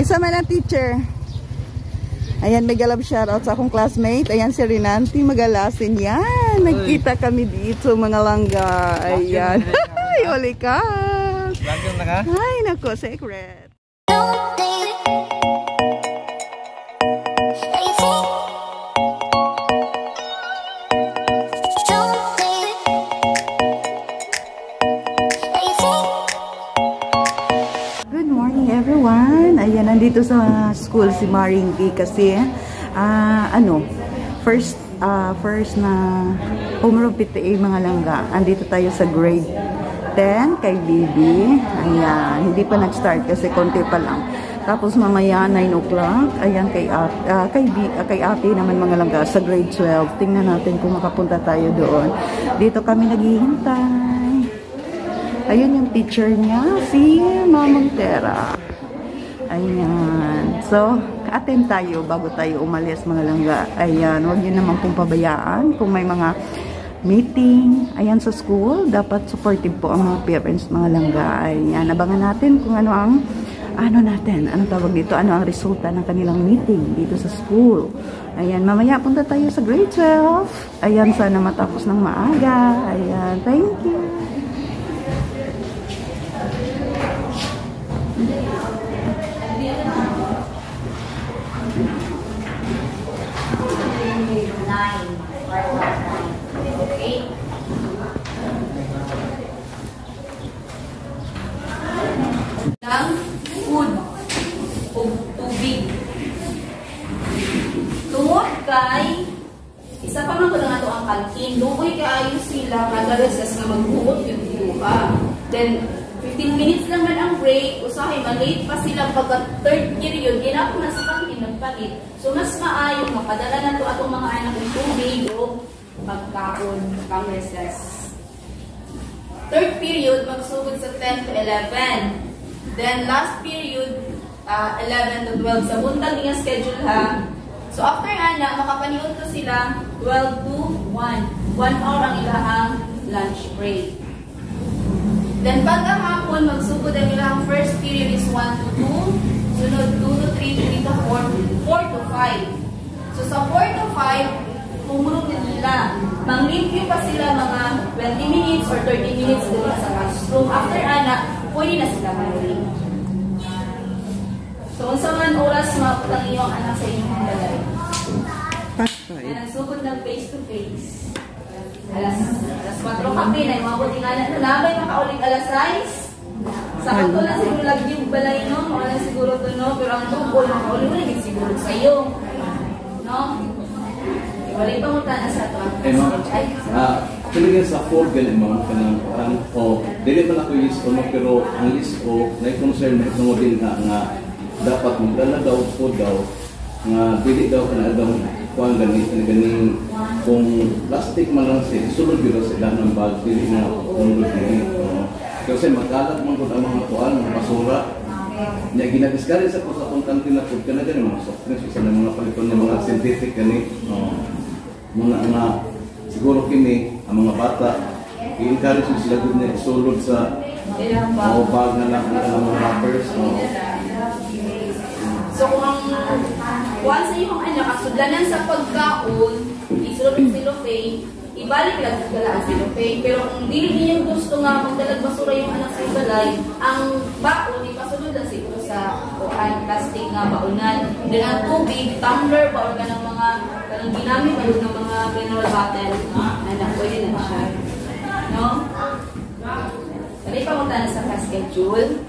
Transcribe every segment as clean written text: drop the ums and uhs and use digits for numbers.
Kinsa man ang teacher? Ayan, mega love shoutout sa akong classmate. Ayan, si Renanti Magalasin. Yan, nagkita kami dito, mga langga. Ayan. Ay, uli ka. Ay, nako, secret. Ayan, nandito sa school si Maringki kasi first na homeroom PTA mga langga. Andito tayo sa grade 10 kay Bibi. Ayan, hindi pa nag-start kasi konti pa lang. Tapos mamaya 9 o'clock, ayan kay ate naman mga langga sa grade 12. Tingnan natin kung makapunta tayo doon. Dito kami naghihintay. Ayun yung teacher niya, si Mamang Tera. Ayan. So, attend tayo bago tayo umalis mga langga. Ayan. Huwag nyo naman pong pabayaan kung may mga meeting. Ayan sa school. Dapat supportive po ang mga parents mga langga. Ayan. Abangan natin kung ano ang anong tawag dito? Ano ang resulta ng kanilang meeting dito sa school. Ayan. Mamaya punta tayo sa grade 12. Ayan. Sana matapos ng maaga. Ayan. Thank you. Ng food o tubig. Tungod kay isa pa man ko na ito ang kantin. Lugoy kaayo sila kada recess na magbuot yung iluha. Then 15 minutes lang man ang break. Usahay malate pa sila pagka third period. Ginako na sa kantin nagpalit. So mas maayo mapadala na ito atong mga anak ng tubig o magkaon pang recess. Third period magsugod sa 10 to 11. Then, last period, 11 to 12. Sa buntag niya schedule ha. So, after ana, makapaniod to sila 12 to 1. 1 hour ang ilahang lunch break. Then, pagkahapon, magsugod ang ilahang first period is 1 to 2. Sunod, 2 to 3, 3 to 4, 4 to 5. So, sa 4 to 5, pumulong din nila. Mang-review pa sila mga 20 minutes or 30 minutes dito sa classroom. After ana, pwede na sila manuling. So, kung saan oras maputang iyong anak sa inyong mga balay? Nagsugod ng face-to-face. Alas 4 kape na yung mga buting anak na labay makauling alas 6. Sa kanto na siguro lagi yung balay, no? Mga lang siguro to, no? Pero ang tungkol, makauling mo naging siguro sa iyo. No? Walay pa muta na sa ito. Talaga sa 4 ganun mo, kanang dili man ako isko, pero ang isko, na-concern na ito din nga dapat magdala daw po daw, nga dili daw ka na daw kuhaan ganing kung plastic man lang siya, sulod yun sila ng bag, dili na unod din. Kasi magkalat man po ang mga kuhaan, mga basura. Niya ginadiscourage sa po sa kontantin na food ka na ganun, mga soft drinks, isa na mga paliton ng mga synthetic gani, mga siguro kini ang mga bata i-encourage sila gud na isulod sa bag na lang ang mga wrappers. So kung ang once sa iyong anak kasudlanan sa pagkaon, isulod ang cellophane, ibalik lang ang cellophane. Pero kung dili niyo gusto nga magdalag basura yung anak sa balay, ang baon ipasulod lang siguro sa plastic nga baonan. Then ang tubig, tumbler, baon ka ng mga kanang ginamit ng mga mineral bottle, anak, pwede na siya. No? Kali pa punta na sa schedule.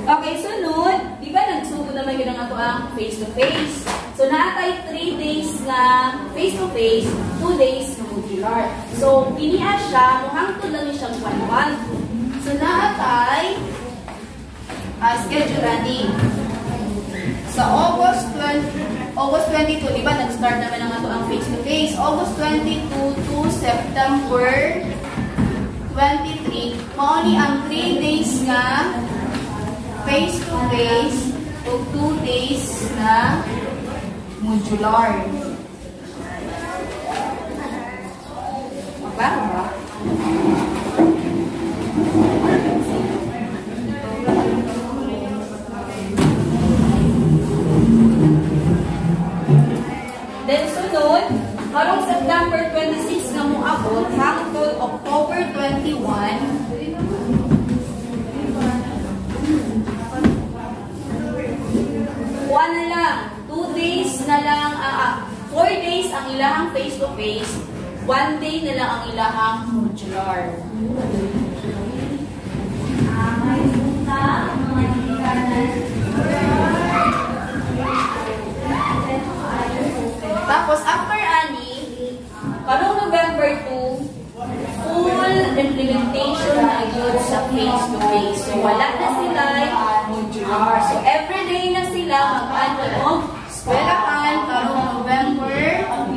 Okay, sunod, di ba nagsugod naman yun ang ato ang face-to-face? So, naatay 3 days na face-to-face, 2 days na modular. So, piniha siya, muhangtod lang siyang 1 month. So, naatay schedule ani. Sa August 22, di ba nag-start naman ang ato ang face-to-face? August 22 to September 23, mauni ang 3 days nga face-to-face o 2 days na modular. Maklaro ba? na lang, 2 days na lang, 4 days ang ilahang face-to-face, 1 day na lang ang ilahang modular. Tapos, after ani, karong November 2, full implementation na yun sa face-to-face. So, wala na sila modular. So, everyday na sila mag-ano, eskwelahan, karong November 2.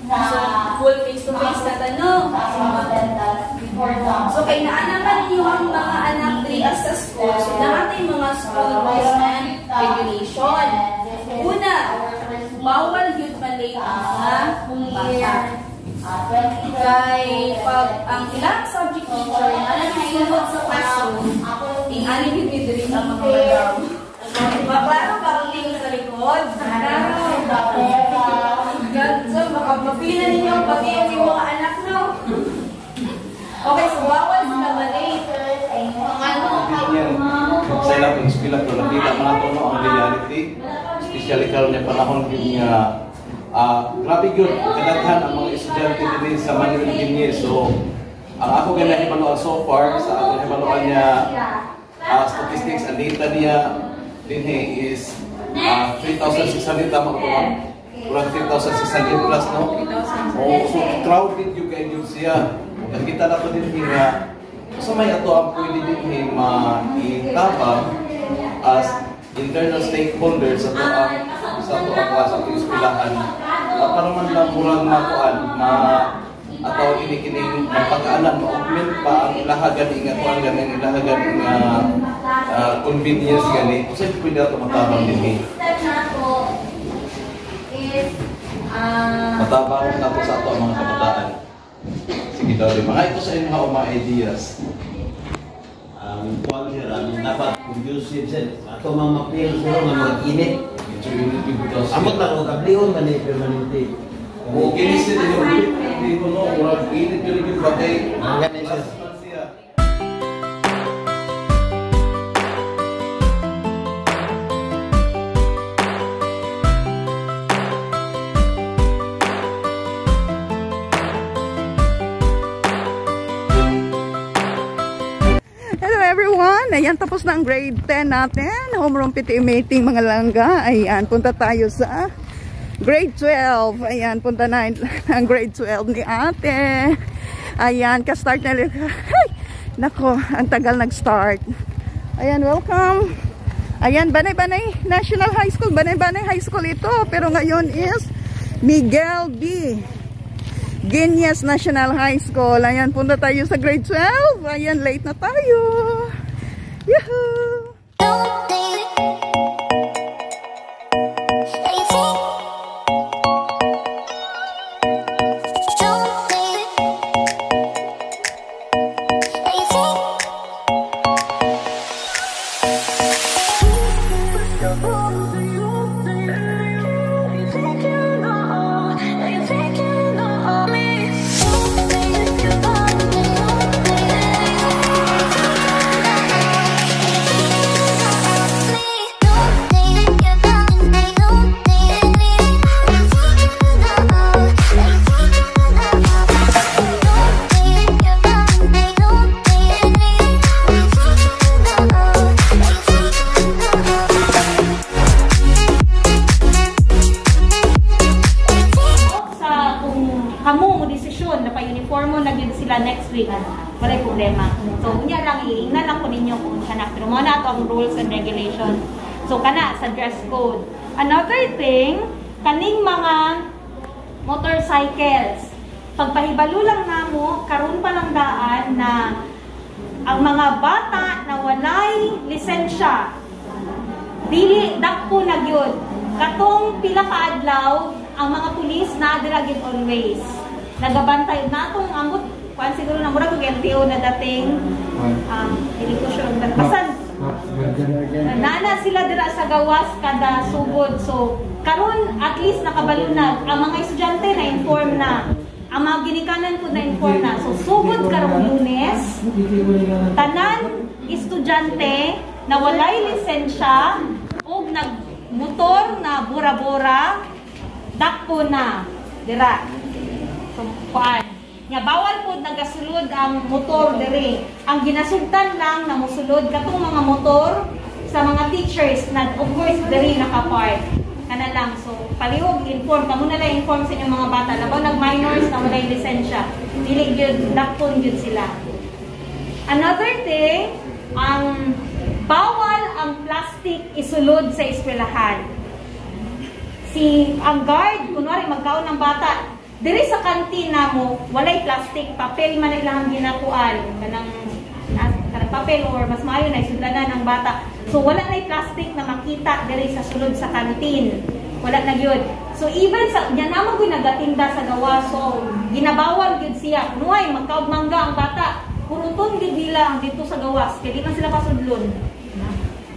So, full face-to-face na tanong. So, kay naanaman ninyo ang mga anak diri sa school. So, natin mga school rules and regulation. Una, bawal yun malate ang mga bata. Kay pag ang ilang subject teacher na nagsulod sa classroom, ingani yun diri ang mga madam. Maklaro ba ang tingin sa likod? So, makapapila ninyo ang pag-iyon yung mga anak, no? Okay, so bawal sila malate. Sa ilang inspila ko, nakita man ito ang reality. Especially karon niya panahon din nga grabe yun, kadaghan ang mga estudyante din sa Manila Engineer. So, ang ako ganahimaluan so far, sa akong himaluan niya statistics, ang data niya din is 3,600 tama ko ba? Kurang 3,600 plus, no? So, crowded yung kayo yun siya. Nakita na ko din nga, so may ato ang pwede din ma-itabang as internal stakeholders sa ato ang klase ng ispilahan. Para man lang kurang makuan, ataw kinikining magpagkaalam, ma-augment pa ang ilahagan nga kuan ganing ilahagan nga convenience gani. Kasi pwede ato matabang din matabang nato sa ato ang mga kabataan. Sige daw rin. Mga ito sa inyo mga ideas. Kuwan sir, dapat conducive sir. Ato mga mapil sir, mga mag-init. Amot lang, huwag kablihon man eh, permanente. O kinis din yung hindi ko no, kurang init yun yung batay. Mga ganun sir. Hello everyone! Ayan, tapos na ang grade 10 natin. Homeroom PTE meeting mga langga. Ayan, punta tayo sa grade 12. Ayan, punta na ang grade 12 ni ate. Ayan, ka-start na rin. Ay! Nako, ang tagal nag-start. Ayan, welcome. Ayan, Banay-Banay National High School. Banay-Banay High School ito. Pero ngayon is Miguel B. Guinness National High School. Ayan, punta tayo sa grade 12. Ayan, late na tayo. Yahoo! next week, walay problema. So, unya lang, iingnan lang po ninyo kung sana. Pero mo na ito ang rules and regulations. So, kana sa dress code. Another thing, kaning mga motorcycles. Pagpahibalo lang namo, karon pa lang daan na ang mga bata na walay lisensya, dili dakpo na gyud. Katong pila ka adlaw, ang mga pulis na dira gyud always. Nagabantay natong ambot kuan siguro na mura kung LTO na dating hindi ko sure basan nana sila dira sa gawas kada sugod. So karon at least nakabalunag ang mga estudyante na inform na ang mga ginikanan po na inform na. So, sugod karong Lunes, tanan estudyante na walay lisensya o nagmotor na bura-bura, dakpo na, dira. So, kuan. Nga, bawal po nagasulod ang motor diri. Ang ginasugtan lang na musulod katong mga motor sa mga teachers na, of course, diri nakapark. Kana lang. So, palihog, inform. Kamu na lang inform sa inyong mga bata. Labaw nag-minors na walay lisensya. Dili yun, dakpon yun sila. Another thing, ang bawal ang plastic isulod sa eskwelahan. Ang guard, kunwari magkaon ng bata, diri sa kantina mo, walay plastic, papel man ilang ginakuan, kanang papel or mas maayo na isudlanan ng bata. So wala na plastic na makita diri sa sulod sa kantin. Wala na gyud. So even sa nya naman gyud nagatinda sa gawa, so ginabawal gyud siya. Nuay magkaog mangga ang bata. Puruton gyud bilang dito sa gawas, kay di man sila pasudlon.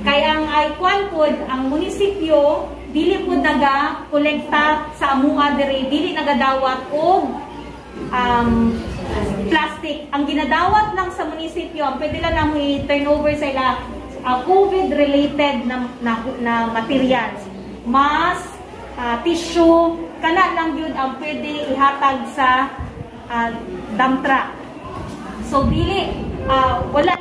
Kay ang icon pod ang munisipyo dili pod naga-kolekta sa amua diri, dili nagadawat og plastic. Ang ginadawat lang sa munisipyo, ang pwede lang namo i-turn over sa ila COVID-related na materials. Mask, tissue, kana lang yun ang pwede ihatag sa dump truck. So, dili, wala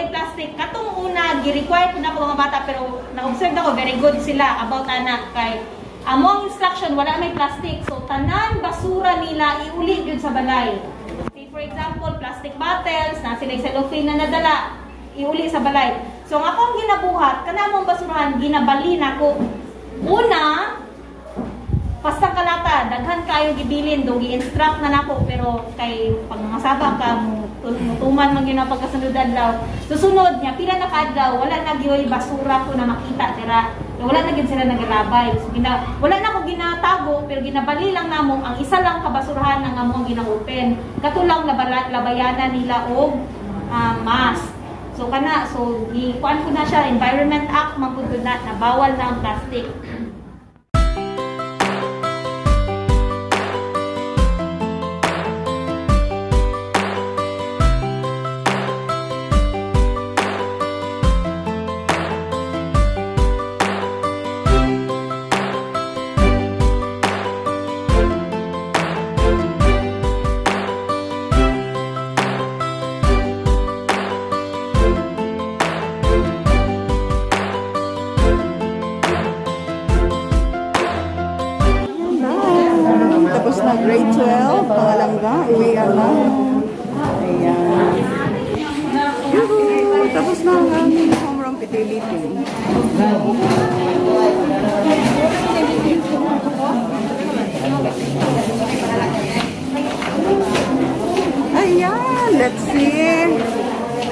plastic. Katong una, gi-require ko na ako mga bata, pero na-observe ako, very good sila about anak. Kay, among instruction, wala may plastic. So, tanan basura nila, iuli yun sa balay. See, for example, plastic bottles, na sila cellophane na nadala, iuli sa balay. So, ang akong ginabuhat, kanamong basurahan, ginabali na ko. Una, pasta kalata, daghan kayo gibilin, do gi-instruct na nako, pero kay pag masaba ka, mutuman man yun ang pagkasunod adlaw. Susunod niya, pila na kaadlaw, wala na gyoy basura ko na makita, tira. Wala na gid sila nagalabay. So, wala na ko ginatago, pero ginabali lang namo, ang isa lang kabasurahan ng among gina-open. Katulang labayanan nila og mask. So kana, so ikuan ko na siya, Environment Act magpud na bawal na ang plastic. Grade 12, pangalangga, uwian na. Ayan. Yuhu! Tapos na ang aming homeroom fidelity. Ayan, let's see.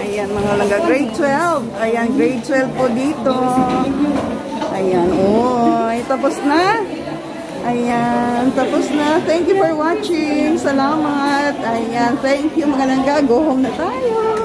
Ayan, mga langga, grade 12. Ayan, grade 12 po dito. Ayan, oy, tapos na. Ayan, tapos na. Thank you for watching. Salamat. Ayan, thank you mga langga. Go home na tayo.